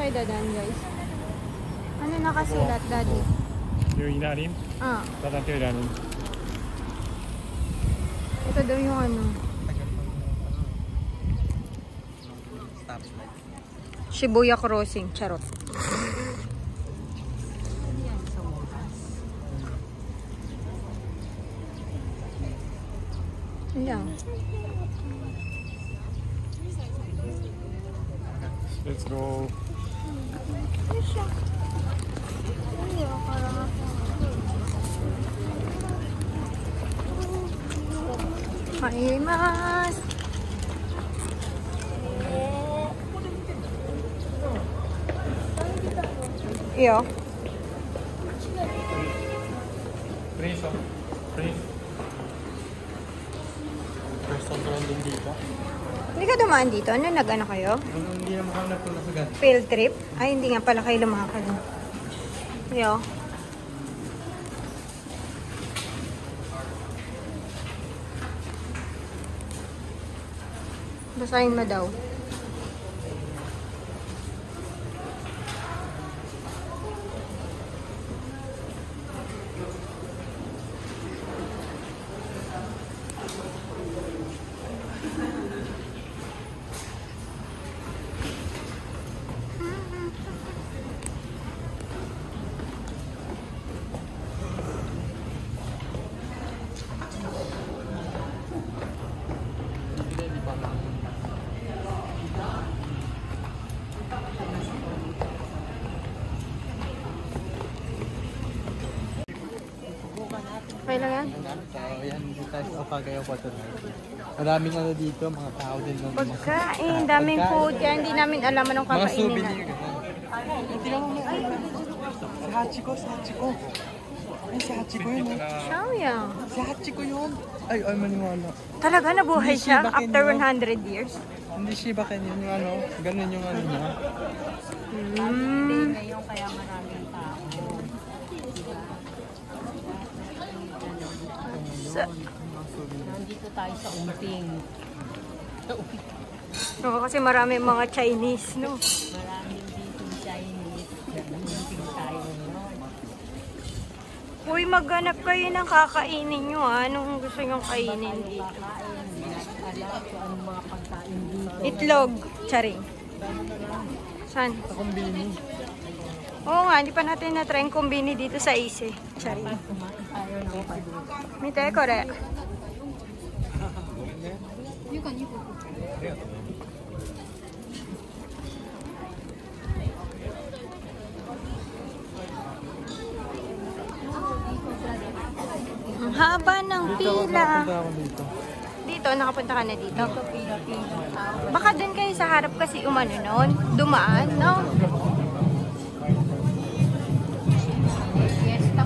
tayo dadaan, guys? Ano nakasulat, Daddy? Yung ilalim? Dadaan tayo ilalim. Ito daw yung ano. Shibuya Crossing, charot. Ayan. Let's go. Maimas. Iyo. Prince, oh. Prince. First time landing dito. Hindi ka dumaan dito? Ano, nag-ano kayo? Hindi naman kami nagpulasagan. Field trip? Ay, hindi nga pala kayo lumakad. Iyo. Basahin mo daw. Okay lang yan? So, yan, dito tayo sa Apagayaw po tonight. Maraming ano dito, mga tao din. Pagkain, daming food. Kaya hindi namin alam anong Mga kakainin souvenir. natin. Tingnan mo mo. Si Hachiko, si Hachiko. Ay, si Hachiko yun. Xiaoyang. Si Hachiko yun. Ay, maniwala. Talaga nabuhay Hindi siya Shiba Ken after yun. 100 years? Hindi Shiba Ken yun yung ano. Ganun yung ano niya. Ngayon kaya maraming tao. Nandito tayo sa Umping. Oo, kasi marami mga Chinese, no? Maraming dito Chinese. Umping tayo. Uy, maghanap kayo ng kakainin nyo, ha? Anong gusto nyong kainin dito? Alam ko ang mga pagkain dito. Itlog. Charing. Saan? Sa kumbini. Oo nga, hindi pa natin na-try yung kumbini dito sa Ise. Charing. Kumain tayo ng pagkain. Mite, kore. Ang haba ng pila. Punta ako dito. Dito, nakapunta ka na dito. Baka dun kayo sa harap kasi umano nun. Dumaan, no?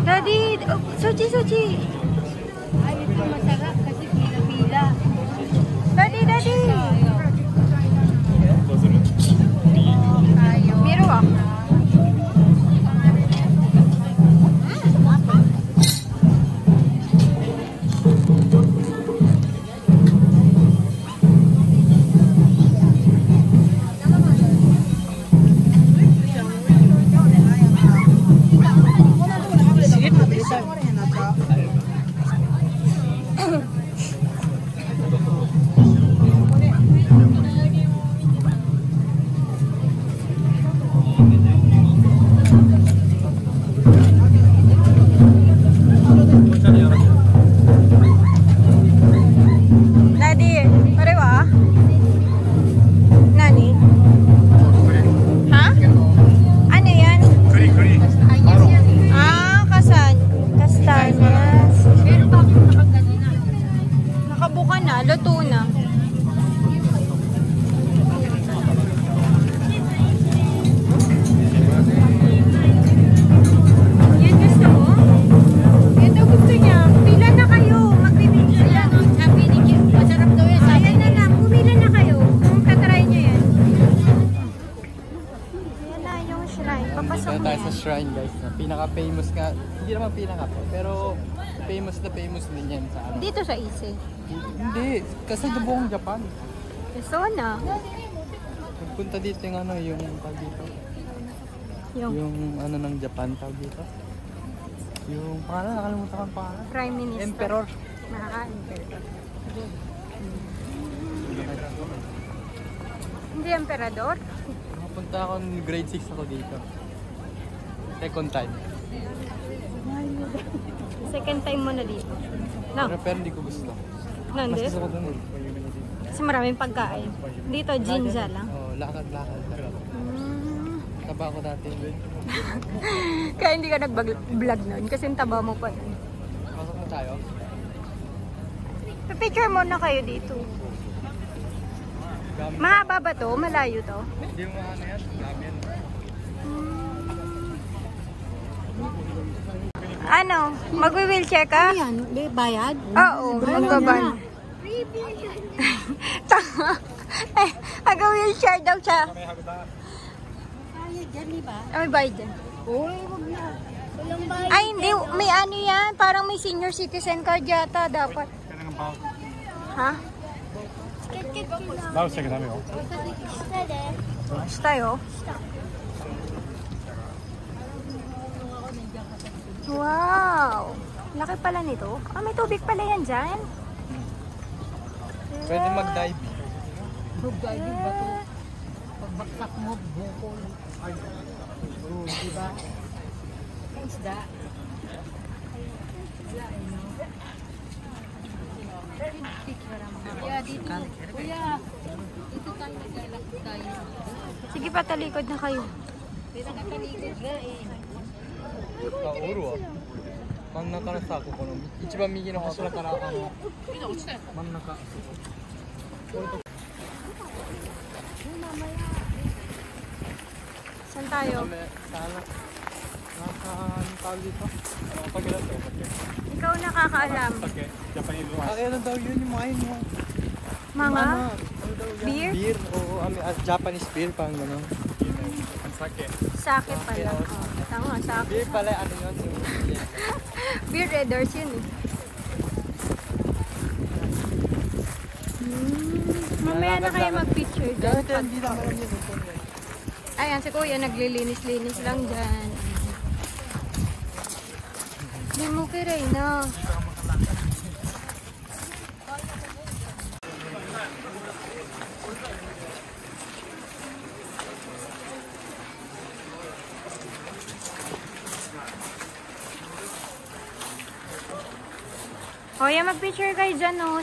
Daddy! Oh, Sochi, Sochi! Ay, ito masarap kasi pila-pila. Daddy, Daddy! Tayo. Miro ah. Daddy, parewa? Nani? Ha? Ano yan? Kuri, kuri. Kasan? Kastanas. Meron pa akong nakaganina. Nakabuka na, luto na. Yan gusto mo? Ito gusto niya. Pila na kayo. Magbibigay lang. Sabi ni Kim, masarap daw yan. Sabi Ayan na lang. Pumila na kayo. Kung katry niyo yan. Yan na yung shrine. Papasok Dito na tayo sa yan. shrine guys. Na pinaka-famous nga. Hindi naman pinaka pero famous na famous din yan sa ano. Dito sa Ise. Hindi. Kasi sa buong Japan. Quezona. Nagpunta dito yung ano, yung pag dito. Yung ano ng Japan tawag dito. Yung pangalan, nakalimutan ko ang pangalan. Prime Minister. Emperor. Emperor. Hindi emperador? Nakapunta ako ng grade 6 ako dito. Second time. Second time mo na dito. No? Pero hindi ko gusto. Mas Nandito? gusto ko dun eh. Kasi maraming pagkain. Dito, Jinja lang. Oo, lakad-lakad. Taba ko dati. Kaya hindi ka nag-vlog nun. Kasi yung taba mo pa nun. Pasok na tayo. Picture mo na kayo dito. Gamit. Mahaba ba to? Malayo to? Hindi mo ano yan. Grabe yan. Ano? Magwi-wheelchair ka? Ayan, bayad? Oo, magbaban. Tanga. Eh, mag-wheelchair daw siya. Bayad dyan, di ba? May bayad dyan. Uy, wag na. Walang bayad. Ay, hindi. May ano yan. Parang may senior citizen card yata dapat. Ha? 나올 수 있게 다음에요. Basta tayo. Wow! Laki pala nito. Ah, may tubig pala yan dyan. Pwede mag-dive. Mag-diving ba to? Pagbaksak mo, bukol. Ay, di ba? Isda. Kuya, dito. Kuya, dito tayo naglalakad tayo. Sige pa, talikod na kayo. Pero nakaligod nga eh. あ、おるわ。真ん中のさ、ここの一番右の柱から真ん中。 Saan tayo? Nasa anong tawag dito? Pagkilat ko. Ikaw nakakaalam. Ano daw yun yung mga yun? Mga? Ano daw yan? Beer? Beer, oo. Japanese beer, parang gano'n. Sake pala. Oh, tama, sake. Beer pala, ano yun? Beer readers yun eh. Mamaya na kayo mag-picture dyan. Dahil hindi na alam yun. Ayan, si Kuya naglilinis-linis lang dyan. Hindi mo kiray na. Kuya, mag-picture kayo dyan, oh.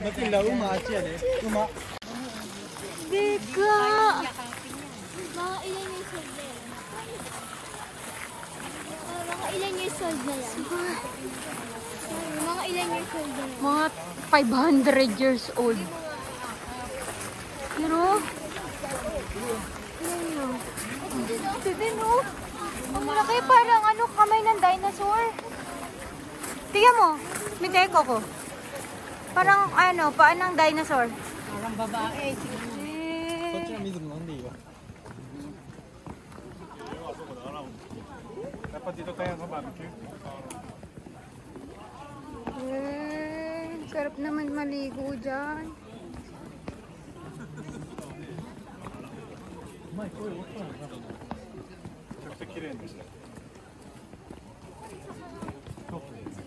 Natin lang, umachi yan eh. Dika! Mga ilan years old na yan? Mga ilan years old na yan? Mga ilan years old na yan? Mga 500 years old. Pero, ito din, oh. Ang laki, parang ano, kamay ng dinosaur. Tingnan mo, may teko ko. Parang ano, paan ng dinosaur. Parang babae. Siguro. そっちの水も飲んでいいよ。やっぱディトタヤのバーベキュー。 Sarap naman maligo dyan.めちゃくちゃ綺麗でした。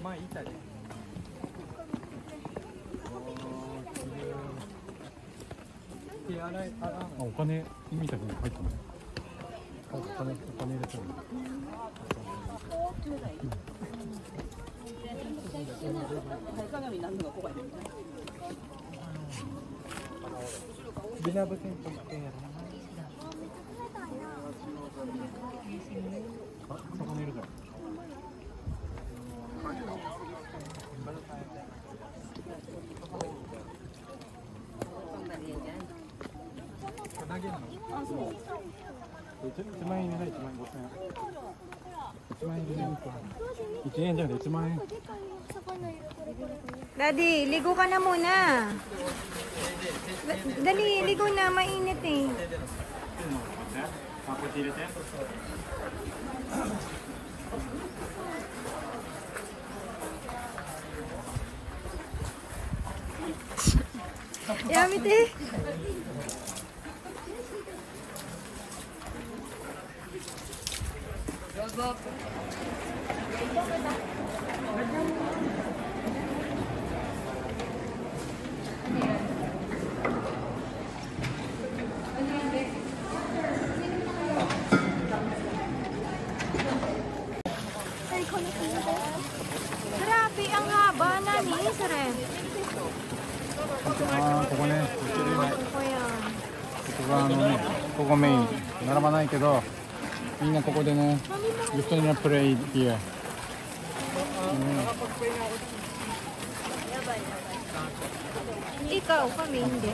前いたで。手洗い、あ、お金みたいに入ったの。お金入れちゃうの。 Binabot yung pagkera. あ、そこにいるじゃん。 1万円入れない、1万円、5000円。1万円入れないか。1円じゃなくて1万円。 Daddy, ligo ka na muna. Dali, ligo na. Mainit eh. あ、こっち入れて。やめて。Grabe, ang haba na ni Seren. ああここね行けるね Ako yan. ここがねここメイン並ばないけどみんなここでねgusto nila play here Ikaw, kami hindi.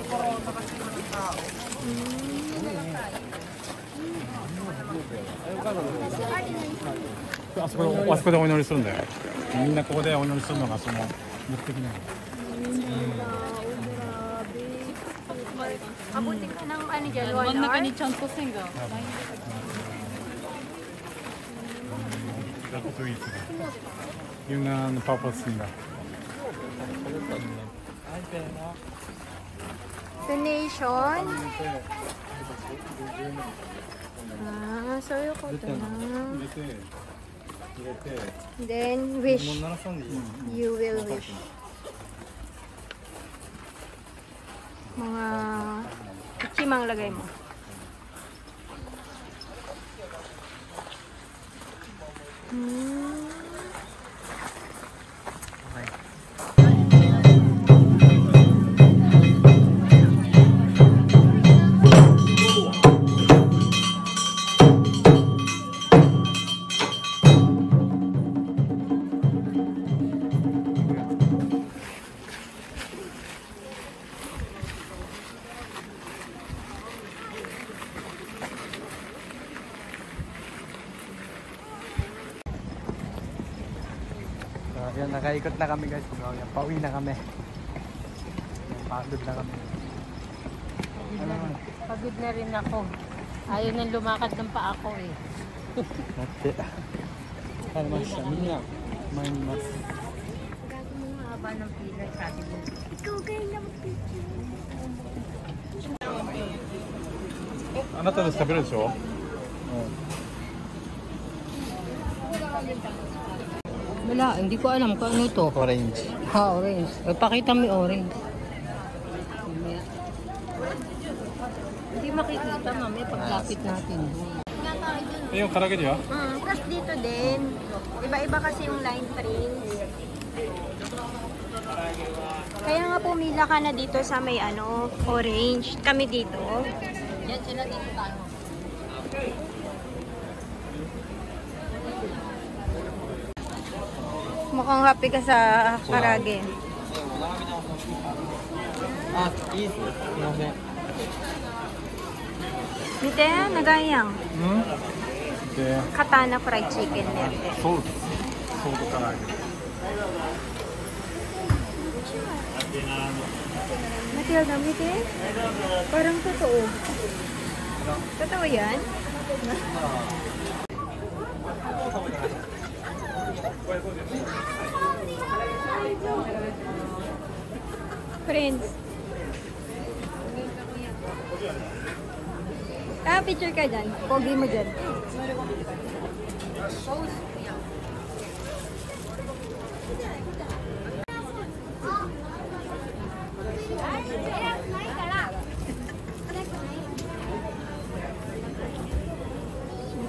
あそこでお祈りするんだよみんなここでお祈りするのがその目的なの Abutin ka ng ano dyan, 真ん 1 中 hour? にちゃんと線が。 That's sweet. Yung purpose nila. Donation? So yung ko ito na. Then, wish. You will wish. Mga ichimang lagay mo. Yan, nakaikot na kami guys. Yan, pauwi na kami. Yan, pagod na kami. Pagod na rin ako. Ayaw nang lumakad ng paa ko eh. Nate. Ano mas siya? Minya. Mas. Ang haba ng pila, sabi mo. Ikaw kayo lang picture. あなたで食べるでしょ Wala, hindi ko alam kung ano to. Orange. Ha, orange. Pakita mo yung orange. Hindi makikita mamaya paglapit natin. Yung karage niya? Tapos dito din, iba-iba kasi yung line prints. Kaya nga pumila ka na dito sa may ano, orange. Kami dito. Yan sila dito tayo. Mukhang happy ka sa karage. Ah,いいです。すみません。 Dito nagayang. で、 Katana fried chicken nerte. ソース唐揚げ Matilda, mite? Parang totoo. Totoo yan? Friends. Picture ka dyan. Pogi mo dyan.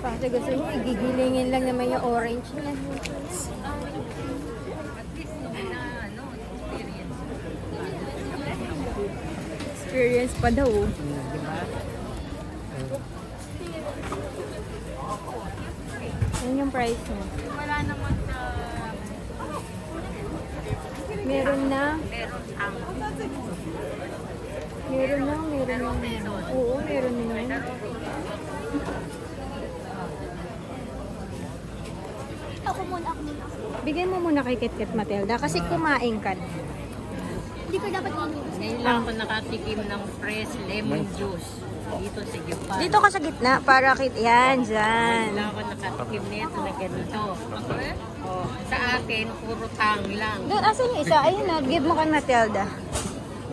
Kasi gusto nyo, igigilingin lang naman yung orange niya. Experience pa daw. Yan yung price mo. Wala naman sa... Meron na. Meron na. Oo, meron na. Ako muna. Bigyan mo muna kay Kit Kit Matilda kasi kumain ka. Hindi ko dapat inumin. Ngayon lang ako nakatikim ng fresh lemon juice. Dito sa Japan. Dito ka sa gitna para yan, dyan. Ngayon lang ako nakatikim nito na ganito. Oh, sa atin, puro tang lang. Doon, asan yung isa? Ayun na, give mo kay Matilda.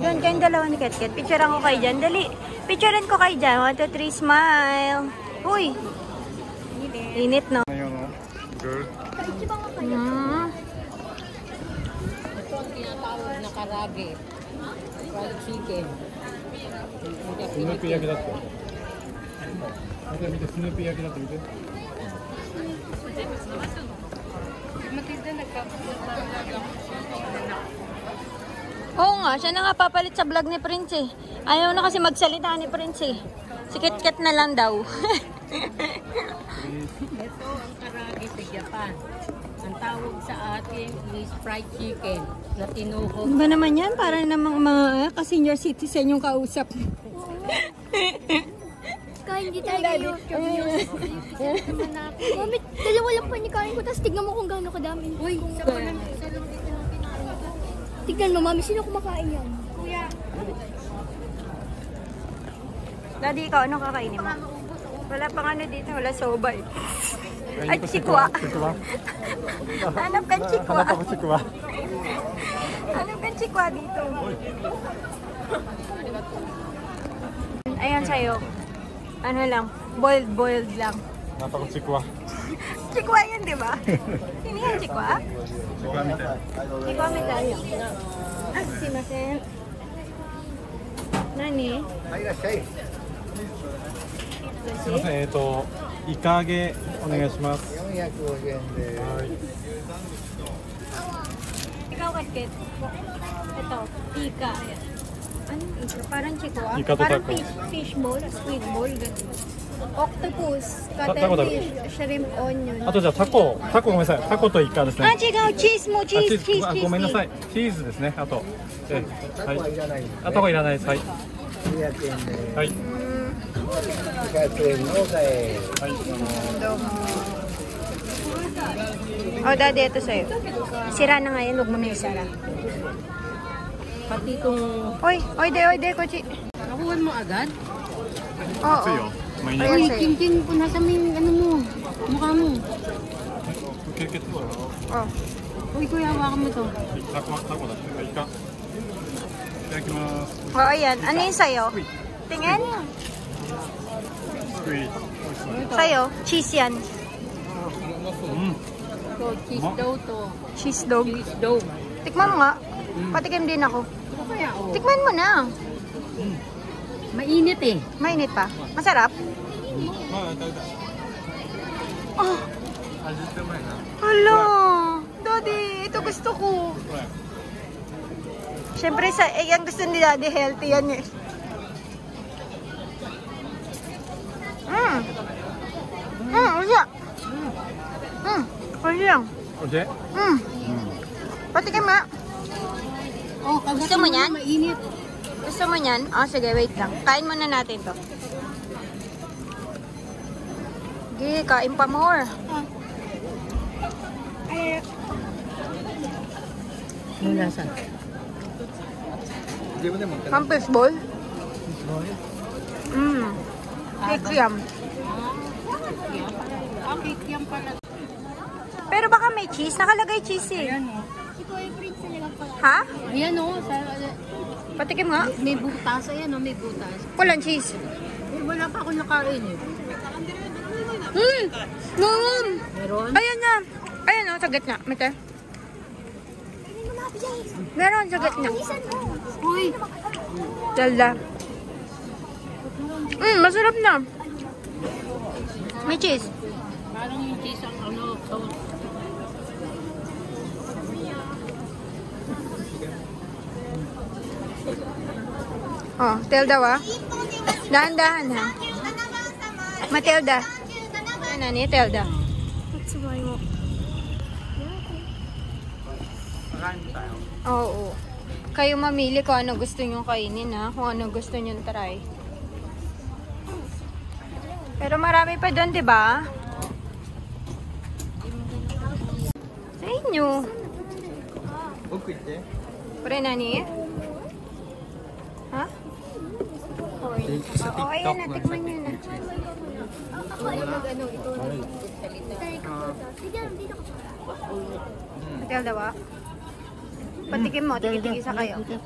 Doon, kayong dalawa ni Ket-Ket. Picturean ko kayo dyan. Dali, picturean ko kayo dyan. 1, 2, 3, smile. Uy! Init, no? Girl. Ito ang tinatawag na karage. Fried chicken. Snoopy 焼きだって。見て見て、スヌーピー焼きだって見て。 Oo nga, siya na nga papalit sa vlog ni Prince eh. Ayaw na kasi magsalita ni Prince eh. Si Ket-Ket na lang daw. Ito ang karage sa Japan. Ang tawag sa atin is fried chicken na tinuhog. Ba naman yan? Para namang mga ka-senior citizen yung kausap. Kain di tayo YouTube news. Mami, dalawa lang pa ni kain ko, tapos tignan mo kung gaano kadami. Uy, isa lang dito lang kinain. Tignan mo, mami, sino kumakain yan? Kuya. Daddy, ikaw, ano kakainin mo? Wala pang ano dito, wala soba eh. Ay, chikwa. Hanap kang chikwa. Hanap ako chikwa. Hanap kang chikwa dito. Ayan sa'yo. Ano lang, boiled lang. Hanap ako chikwa. Chikwa yun, di ba? Hindi yan chikwa? Chikwa mitay. Chikwa mitay. Ah, simasen. Nani? はい、いらっしゃい。すみません、イカ揚げお願いします。450円です。はい。 Ikaw, Ket-Ket. Ito, ika. Ano ika? Parang chikwa? Ika to Parang taco. fish ball, squid ball, ganun. Octopus,タコだろ cuttlefish, shrimp, onion. あとじゃあタコごめんなさい。タコとイカですね。あ、違う、チーズも、チーズ、チーズ、あチーズ。ごめんなさい。チーズですね。あと、はい。あタコいらないです。はい。はい。Oh, Daddy, ito sa'yo. Sira na nga yan, huwag mo na isara. Pati itong Oy, kochi. nakuhan mo agad? Oo. 熱いよ。毎日。 Ayan Uy, sa'yo. king ko nasa may ano mo, mukha mo. 受け付けてたよ。 Oh. Uy, kuya, hawakan mo to. タコだって。イカ。いただきます。 Oh, ayan. Ano yung sa'yo? Tingin. スクイート。 Sa'yo, cheese yan. うん。 So, cheese daw to. Cheese dog. Cheese dog. Tikman mo nga. Patikim din ako. Ano kaya, oh? Tikman mo na. Mainit eh. Mainit pa. Masarap. まあ、食べた。 Oh, 味ってうまいな。 hala. Daddy, ito gusto ko. これ。 Siyempre, yung gusto ni Daddy, healthy yan eh. Uya. Uya. おいしい？ Patikim nga. Oh, kagatin Gusto mo na, yan? mainit. Gusto mo yan? Oh, sige, wait lang. Kain muna natin to. Sige, kain pa more. Ano lasa? Pang fish ball? Cake yam. Cake yan pala. Pero baka may cheese. Nakalagay cheese eh. Ayan oh. Si Kuya Prince talaga pala. Ha? Ayan oh. Patikim nga. May butas. Ayan oh, may butas. Walang cheese. Eh, wala pa ako nakain eh. Meron? Ayan na. Ayan o, sa gitna. Mite. Meron sa gitna. Uy! Dalda. Masarap na. May cheese. Parang yung cheese ang ano. Oh, Telda wa. Dahan-dahan ha. Matilda. Yan na ni Telda. Oo. Kayo mamili kung ano gusto nyo kainin ha. Kung ano gusto nyo try. Pero marami pa doon, di ba? Sa inyo.奥行って。 Pre, nani? Sa Oo, ayan na, tikman nyo na. Matilda ba? Patikim mo, tigi-tigisa kayo. Mm.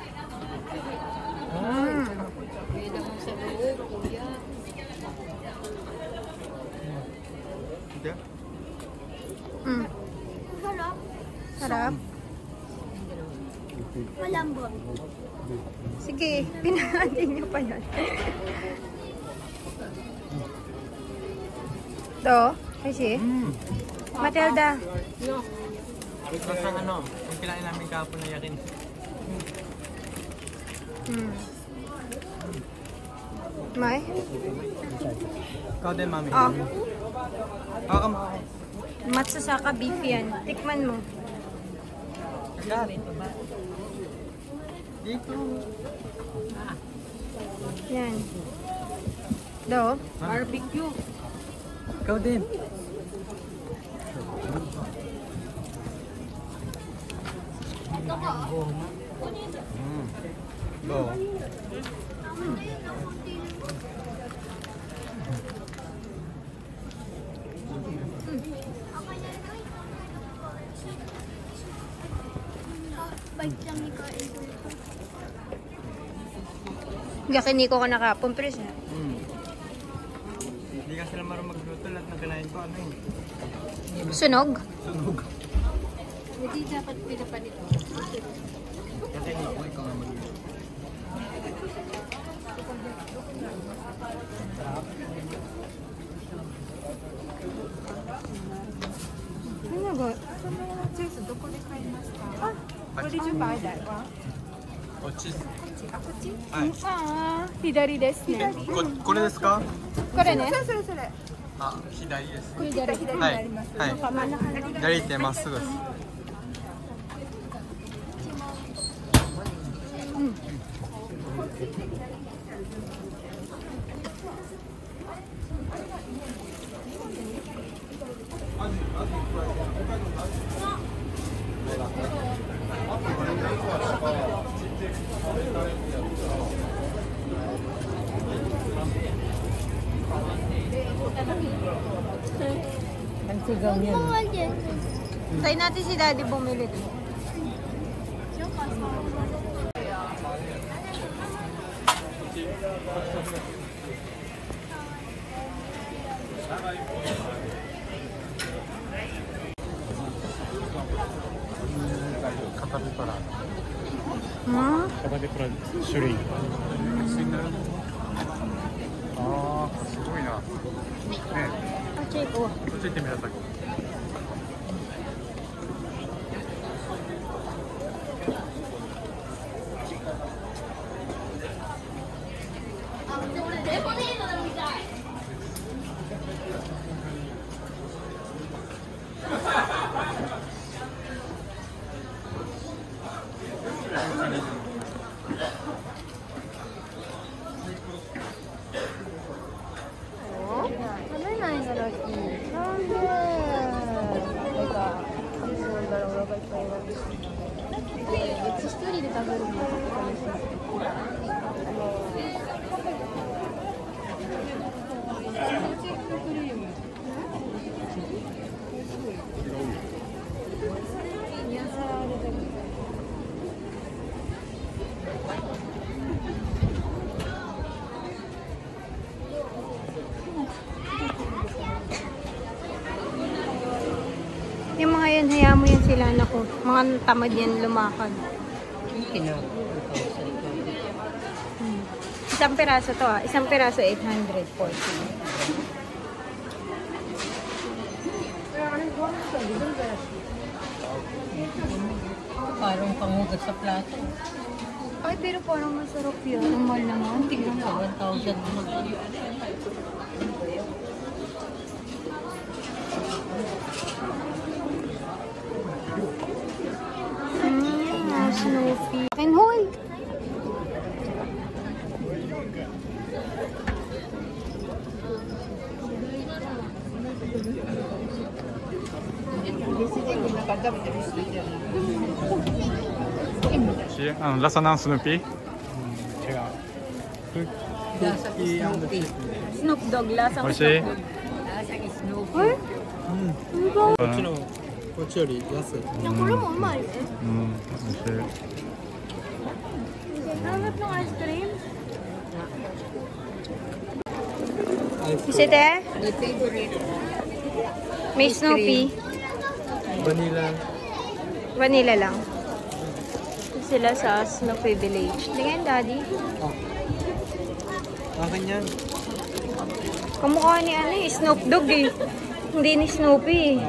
Mm. Sarap. Sarap. Malambot. Sige, pinaatin nyo pa yan. Do, kasi. Matilda. Ang ano, yung kinain namin kahapon na yakin. Mm. May? Ikaw din, mami. Oh, Pakam. matsasaka beef yan. Tikman mo. Dito. Yan. Do. Barbecue. Ikaw din. Oo. Bait lang ni Kain. Yakiniko ka nakapon, pero siya. Hindi ka sila marunong magluto. Lahat ng kinain ko, ano yun? Sunog? Sunog. Hindi dapat pinapalit. Kasi hindi ko ikaw nga magluto. Ano ba? Where did you buy that one? こっち。ああ、左ですね。これですか？これね。それそれ。あ、左です。これ左にはないります。はい。真ん中に。左行ってまっすぐです。Ang sigaw niya. Mahal din. Tayo natin si Daddy bumili.カタリパラ Hmm? カタリパラ種類ああすごいなね Check ko. こっち行ってみなさい 食べないならいい。なんで？なんか、そうだろう、お腹いっぱいだ。うち一人で食べるのとかにしYung mga yan, hayaan mo yan sila, naku. Mga tamad yan lumakad. Isang piraso to ah. Isang piraso 840. Parang panghugas sa plato. Ay, pero parang masarap yun. Ang mahal naman. Tignan mo. 1,000 mo. Snoopy. And hoy!ラサナンスヌーピー違う。クッキー&チップ。 Snoop Dogg, lasang 美味しい Snoop Dogg. Lasang Snoopy. こっちの、こっちより安い。これもうまいね。うん美味しい Hanap ng ice cream. アイス Is it there? My favorite. May Snoopy. バニラ。 Vanilla lang. Sila sa Snoopy Village. Tingnan, Daddy. Akin yan. Kamukha ni ano eh, Snoop Dogg eh. Hindi ni Snoopy eh.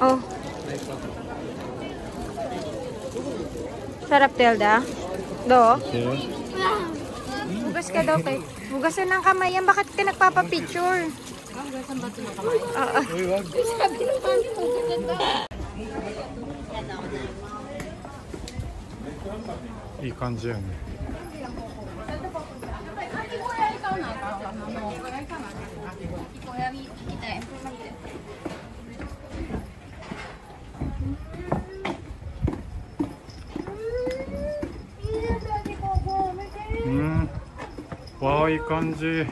Oh. Sarap, Telda. Do? 美味しい Hugas ka daw kay. Hugasan ng kamay yan. Bakit ka nagpapapicture? Uy, wag. いい感じやね うんわあいい感じ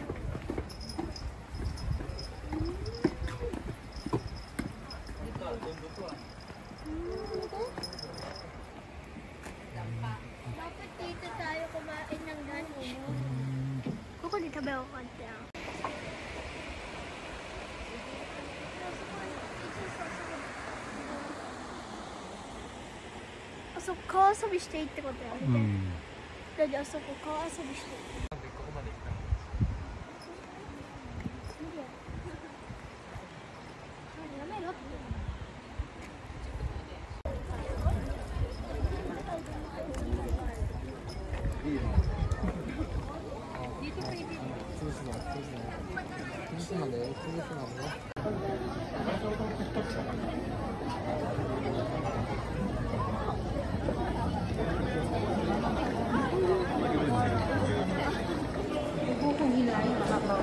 Dapat dito tayo kumain ng lunch. Kuko, di tabi ako kanta. Ah, so, 川遊びしていいってことやね。うんだってあそこ川遊びしていい。やめろって。潰すまで、潰すまで。Huwag kong hinahin, makabaw.